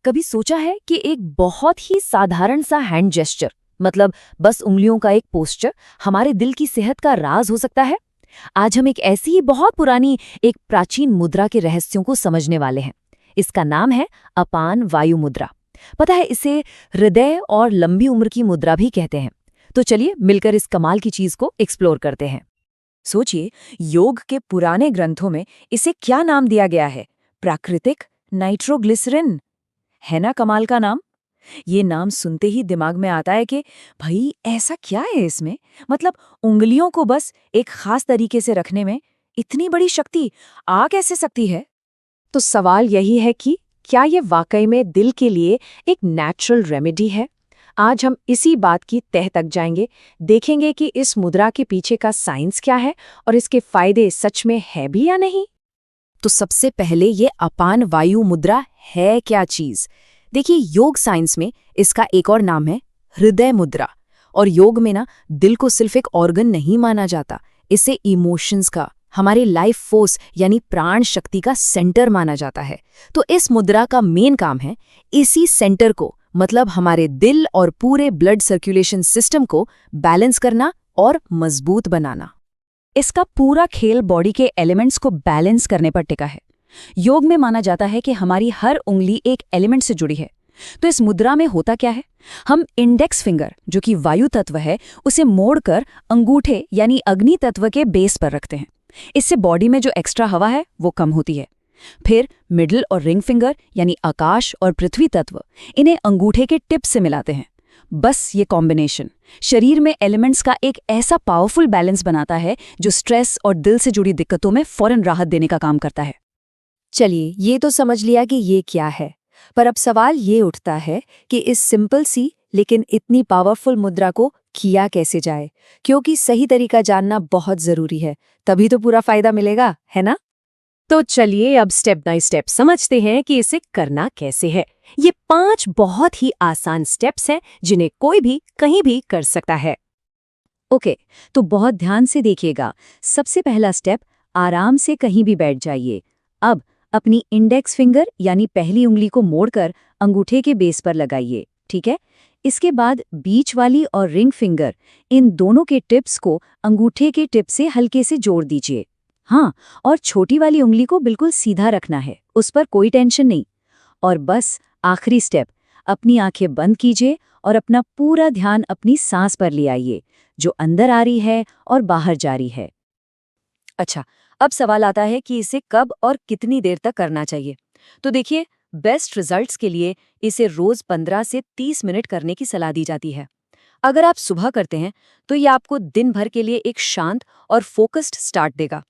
कभी सोचा है कि एक बहुत ही साधारण सा हैंड जेस्चर, मतलब बस उंगलियों का एक पोस्चर, हमारे दिल की सेहत का राज हो सकता है? आज हम एक ऐसी ही बहुत पुरानी, एक प्राचीन मुद्रा के रहस्यों को समझने वाले हैं। इसका नाम है अपान वायु मुद्रा। पता है, इसे हृदय और लंबी उम्र की मुद्रा भी कहते हैं। तो चलिए मिलकर इस कमाल की चीज को एक्सप्लोर करते हैं। सोचिए, योग के पुराने ग्रंथों में इसे क्या नाम दिया गया है? प्राकृतिक नाइट्रोग्लिसरिन। है ना कमाल का नाम? ये नाम सुनते ही दिमाग में आता है कि भाई ऐसा क्या है इसमें? मतलब उंगलियों को बस एक खास तरीके से रखने में इतनी बड़ी शक्ति आ कैसे सकती है? तो सवाल यही है कि क्या ये वाकई में दिल के लिए एक नेचुरल रेमेडी है? आज हम इसी बात की तह तक जाएंगे, देखेंगे कि इस मुद्रा के पीछे का साइंस क्या है और इसके फायदे सच में है भी या नहीं। तो सबसे पहले ये अपान वायु मुद्रा है क्या चीज? देखिए, योग साइंस में इसका एक और नाम है हृदय मुद्रा। और योग में ना, दिल को सिर्फ एक ऑर्गन नहीं माना जाता, इसे इमोशंस का, हमारे लाइफ फोर्स यानी प्राण शक्ति का सेंटर माना जाता है। तो इस मुद्रा का मेन काम है इसी सेंटर को, मतलब हमारे दिल और पूरे ब्लड सर्कुलेशन सिस्टम को बैलेंस करना और मजबूत बनाना। इसका पूरा खेल बॉडी के एलिमेंट्स को बैलेंस करने पर टिका है। योग में माना जाता है कि हमारी हर उंगली एक एलिमेंट से जुड़ी है। तो इस मुद्रा में होता क्या है? हम इंडेक्स फिंगर, जो कि वायु तत्व है, उसे मोड़कर अंगूठे यानी अग्नि तत्व के बेस पर रखते हैं। इससे बॉडी में जो एक्स्ट्रा हवा है वो कम होती है। फिर मिडिल और रिंग फिंगर यानी आकाश और पृथ्वी तत्व, इन्हें अंगूठे के टिप से मिलाते हैं। बस ये कॉम्बिनेशन शरीर में एलिमेंट्स का एक ऐसा पावरफुल बैलेंस बनाता है जो स्ट्रेस और दिल से जुड़ी दिक्कतों में फौरन राहत देने का काम करता है। चलिए, ये तो समझ लिया कि ये क्या है, पर अब सवाल ये उठता है कि इस सिंपल सी लेकिन इतनी पावरफुल मुद्रा को किया कैसे जाए? क्योंकि सही तरीका जानना बहुत जरूरी है, तभी तो पूरा फायदा मिलेगा, है ना? तो चलिए अब स्टेप बाय स्टेप समझते हैं कि इसे करना कैसे है। ये 5 बहुत ही आसान स्टेप्स हैं जिन्हें कोई भी कहीं भी कर सकता है। ओके, तो बहुत ध्यान से देखिएगा। सबसे पहला स्टेप, आराम से कहीं भी बैठ जाइए। अब अपनी इंडेक्स फिंगर यानी पहली उंगली को मोड़कर अंगूठे के बेस पर लगाइए, ठीक है? इसके बाद बीच वाली और रिंग फिंगर, इन दोनों के टिप्स को अंगूठे के टिप से हल्के से जोड़ दीजिए। हाँ, और छोटी वाली उंगली को बिल्कुल सीधा रखना है, उस पर कोई टेंशन नहीं। और बस आखिरी स्टेप, अपनी आंखें बंद कीजिए और अपना पूरा ध्यान अपनी सांस पर ले आइए, जो अंदर आ रही है और बाहर जा रही है। अच्छा, अब सवाल आता है कि इसे कब और कितनी देर तक करना चाहिए। तो देखिए, बेस्ट रिजल्ट्स के लिए इसे रोज 15 से 30 मिनट करने की सलाह दी जाती है। अगर आप सुबह करते हैं तो ये आपको दिन भर के लिए एक शांत और फोकस्ड स्टार्ट देगा।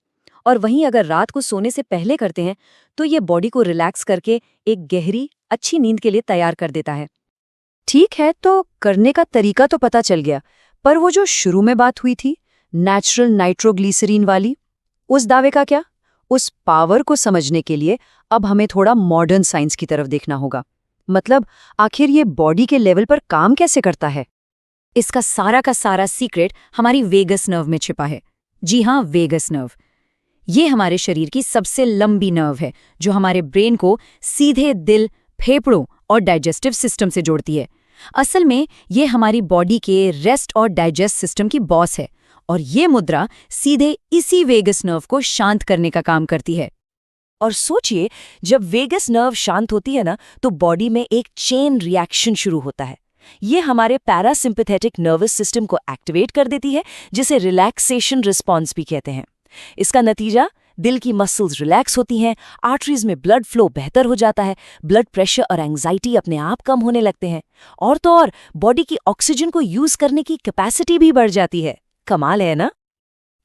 और वहीं अगर रात को सोने से पहले करते हैं तो ये बॉडी को रिलैक्स करके एक गहरी, अच्छी नींद के लिए तैयार कर देता है। ठीक है, तो करने का तरीका तो पता चल गया, पर वो जो शुरू में बात हुई थी, नेचुरल नाइट्रोग्लिसरीन वाली, उस दावे का क्या? उस पावर को समझने के लिए अब हमें थोड़ा मॉडर्न साइंस की तरफ देखना होगा। मतलब आखिर ये बॉडी के लेवल पर काम कैसे करता है? इसका सारा का सारा सीक्रेट हमारी वेगस नर्व में छिपा है। जी हाँ, वेगस नर्व। ये हमारे शरीर की सबसे लंबी नर्व है, जो हमारे ब्रेन को सीधे दिल, फेफड़ों और डाइजेस्टिव सिस्टम से जोड़ती है। असल में ये हमारी बॉडी के रेस्ट और डाइजेस्ट सिस्टम की बॉस है, और ये मुद्रा सीधे इसी वेगस नर्व को शांत करने का काम करती है। और सोचिए, जब वेगस नर्व शांत होती है ना, तो बॉडी में एक चेन रिएक्शन शुरू होता है। ये हमारे पैरासिम्पैथेटिक नर्वस सिस्टम को एक्टिवेट कर देती है, जिसे रिलैक्सेशन रिस्पॉन्स भी कहते हैं। इसका नतीजा, दिल की मसल्स रिलैक्स होती हैं, आर्टरीज में ब्लड फ्लो बेहतर हो जाता है, ब्लड प्रेशर और एंजाइटी अपने आप कम होने लगते हैं, और तो और बॉडी की ऑक्सीजन को यूज करने की कैपेसिटी भी बढ़ जाती है। कमाल है ना?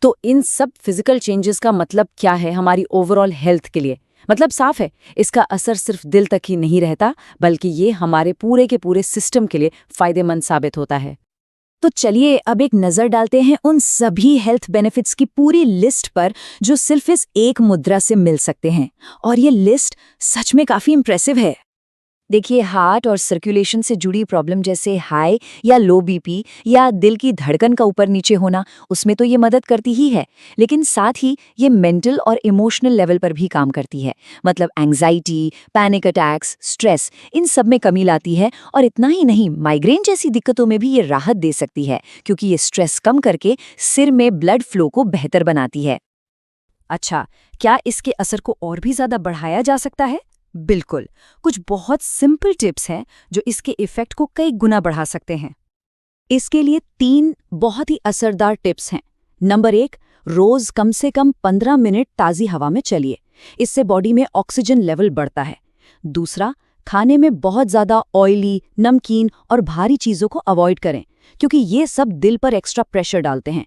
तो इन सब फिजिकल चेंजेस का मतलब क्या है हमारी ओवरऑल हेल्थ के लिए? मतलब साफ है, इसका असर सिर्फ दिल तक ही नहीं रहता, बल्कि ये हमारे पूरे के पूरे सिस्टम के लिए फायदेमंद साबित होता है। तो चलिए अब एक नज़र डालते हैं उन सभी हेल्थ बेनिफिट्स की पूरी लिस्ट पर, जो सिर्फ इस एक मुद्रा से मिल सकते हैं। और ये लिस्ट सच में काफी इंप्रेसिव है। देखिए, हार्ट और सर्कुलेशन से जुड़ी प्रॉब्लम जैसे हाई या लो बीपी या दिल की धड़कन का ऊपर नीचे होना, उसमें तो ये मदद करती ही है। लेकिन साथ ही ये मेंटल और इमोशनल लेवल पर भी काम करती है। मतलब एंग्जाइटी, पैनिक अटैक्स, स्ट्रेस, इन सब में कमी लाती है। और इतना ही नहीं, माइग्रेन जैसी दिक्कतों में भी ये राहत दे सकती है, क्योंकि ये स्ट्रेस कम करके सिर में ब्लड फ्लो को बेहतर बनाती है। अच्छा, क्या इसके असर को और भी ज्यादा बढ़ाया जा सकता है? बिल्कुल, कुछ बहुत सिंपल टिप्स हैं जो इसके इफेक्ट को कई गुना बढ़ा सकते हैं। इसके लिए 3 बहुत ही असरदार टिप्स हैं। नंबर 1, रोज कम से कम 15 मिनट ताज़ी हवा में चलिए। इससे बॉडी में ऑक्सीजन लेवल बढ़ता है। दूसरा, खाने में बहुत ज़्यादा ऑयली, नमकीन और भारी चीज़ों को अवॉइड करें, क्योंकि ये सब दिल पर एक्स्ट्रा प्रेशर डालते हैं।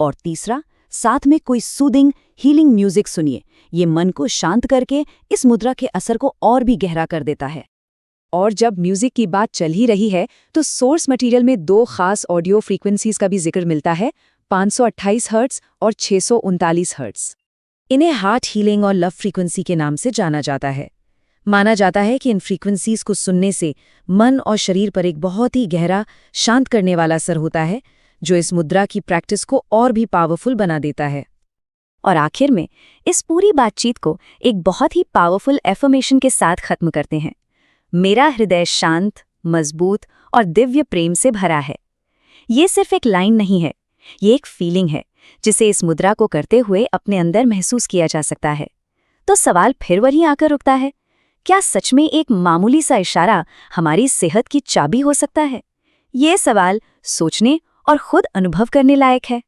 और तीसरा, साथ में कोई सूदिंग, हीलिंग म्यूजिक सुनिए। ये मन को शांत करके इस मुद्रा के असर को और भी गहरा कर देता है। और जब म्यूजिक की बात चल ही रही है, तो सोर्स मटेरियल में 2 खास ऑडियो फ्रीक्वेंसीज का भी जिक्र मिलता है, 528 हर्ट्ज और 639 हर्ट्ज। इन्हें हार्ट हीलिंग और लव फ्रीक्वेंसी के नाम से जाना जाता है। माना जाता है कि इन फ्रीक्वेंसीज को सुनने से मन और शरीर पर एक बहुत ही गहरा, शांत करने वाला असर होता है, जो इस मुद्रा की प्रैक्टिस को और भी पावरफुल बना देता है। और आखिर में इस पूरी बातचीत को एक बहुत ही पावरफुल एफर्मेशन के साथ खत्म करते हैं। मेरा हृदय शांत, मजबूत और दिव्य प्रेम से भरा है। ये सिर्फ एक लाइन नहीं है, ये एक फीलिंग है जिसे इस मुद्रा को करते हुए अपने अंदर महसूस किया जा सकता है। तो सवाल फिर वहीं आकर रुकता है, क्या सच में एक मामूली सा इशारा हमारी सेहत की चाबी हो सकता है? ये सवाल सोचने और खुद अनुभव करने लायक है।